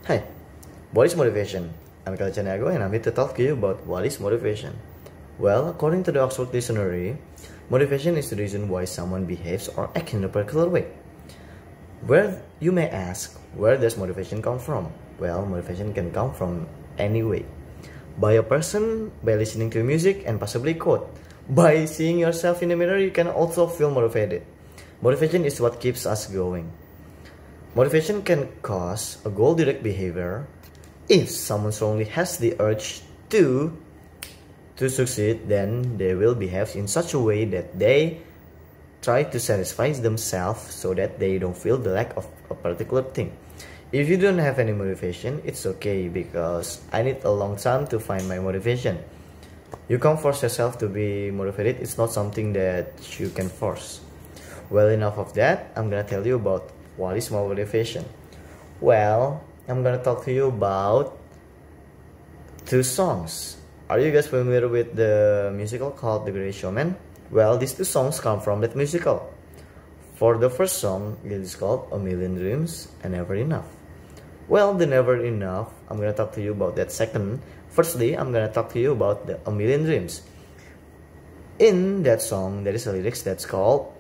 Hi, what is motivation? I'm Caniago and I'm here to talk to you about what is motivation. Well, according to the Oxford Dictionary, motivation is the reason why someone behaves or acts in a particular way. Where you may ask, where does motivation come from? Well, motivation can come from any way. By a person, by listening to music and possibly quote. By seeing yourself in the mirror, you can also feel motivated. Motivation is what keeps us going. Motivation can cause a goal-direct behavior if someone strongly has the urge to succeed, then they will behave in such a way that they try to satisfy themselves so that they don't feel the lack of a particular thing. If you don't have any motivation, it's okay because I need a long time to find my motivation. You can't force yourself to be motivated. It's not something that you can force. Well, enough of that. I'm gonna tell you about what is motivation. Well, I'm gonna talk to you about two songs. Are you guys familiar with the musical called The Greatest Showman? Well, these two songs come from that musical. For the first song, it is called A Million Dreams and Never Enough. Well, the Never Enough, I'm gonna talk to you about that second. Firstly, I'm gonna talk to you about the A Million Dreams. In that song, there is a lyrics that's called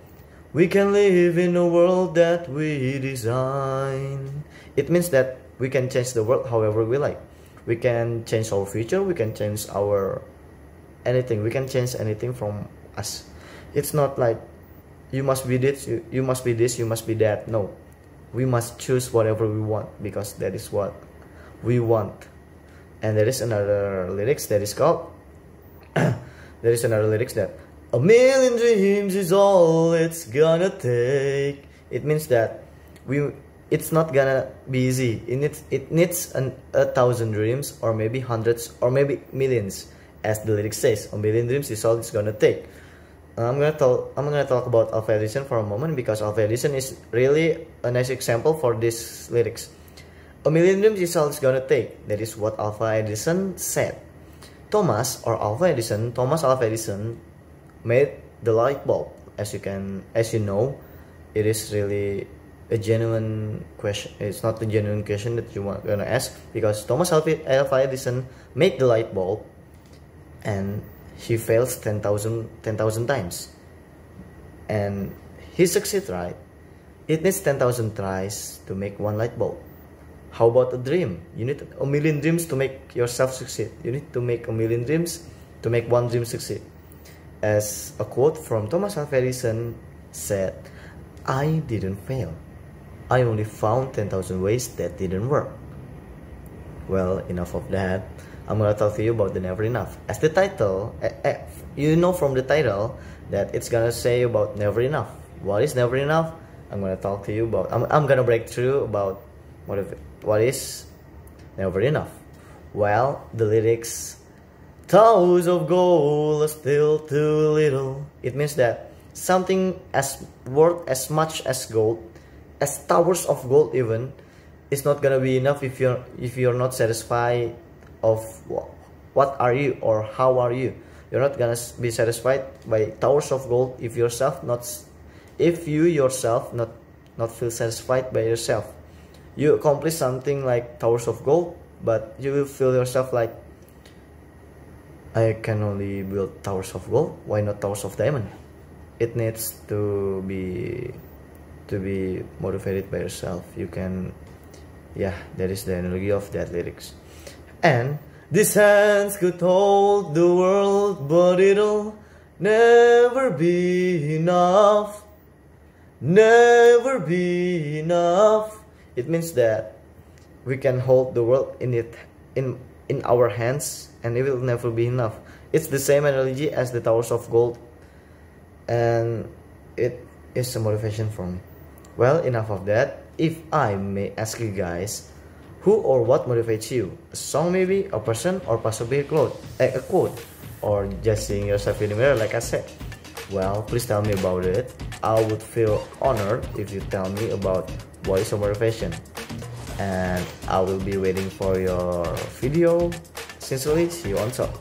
"We can live in a world that we design." It means that we can change the world however we like. We can change our future, we can change our anything. We can change anything from us. It's not like you must be this, you must be this, you must be that. No. We must choose whatever we want because that is what we want. And there is another lyrics that is called there is another lyrics that "A million dreams is all it's gonna take." It means that it's not gonna be easy. It needs a thousand dreams, or maybe hundreds, or maybe millions, as the lyric says. A million dreams is all it's gonna take. I'm gonna talk about Alpha Edison for a moment because Alpha Edison is really a nice example for these lyrics. A million dreams is all it's gonna take. That is what Alpha Edison said. Thomas Alpha Edison made the light bulb. As you know, it is really a genuine question. It's not a genuine question that you are gonna ask because Thomas Alpha Edison made the light bulb and he fails 10,000 times and he succeeds, right? It needs 10,000 tries to make one light bulb. How about a dream? You need a million dreams to make yourself succeed. You need to make a million dreams to make one dream succeed. As a quote from Thomas Alva Edison said, "I didn't fail. I only found 10,000 ways that didn't work." Well, enough of that. I'm gonna talk to you about the Never Enough. As the title, you know from the title that it's gonna say about never enough. What is never enough? I'm gonna talk to you about. I'm gonna break through about what is never enough. Well, the lyrics, "Towers of gold are still too little." It means that something as worth as much as gold, as towers of gold even, is not gonna be enough if you're not satisfied of what are you or how are you. You're not gonna be satisfied by towers of gold if you yourself not feel satisfied by yourself. You accomplish something like towers of gold, but you will feel yourself like, I can only build towers of gold. Why not towers of diamond? It needs to be motivated by yourself. You can, yeah, that is the energy of that lyrics. And these hands could hold the world, but it'll never be enough. Never be enough. It means that we can hold the world in our hands and it will never be enough. It's the same analogy as the towers of gold, and it is a motivation for me. Well, enough of that. If I may ask you guys, who or what motivates you? A song maybe, a person, or possibly a quote, or just seeing yourself in the mirror like I said? Well, please tell me about it. I would feel honored if you tell me about what is your motivation, and I will be waiting for your video. Sincerely, see you on top.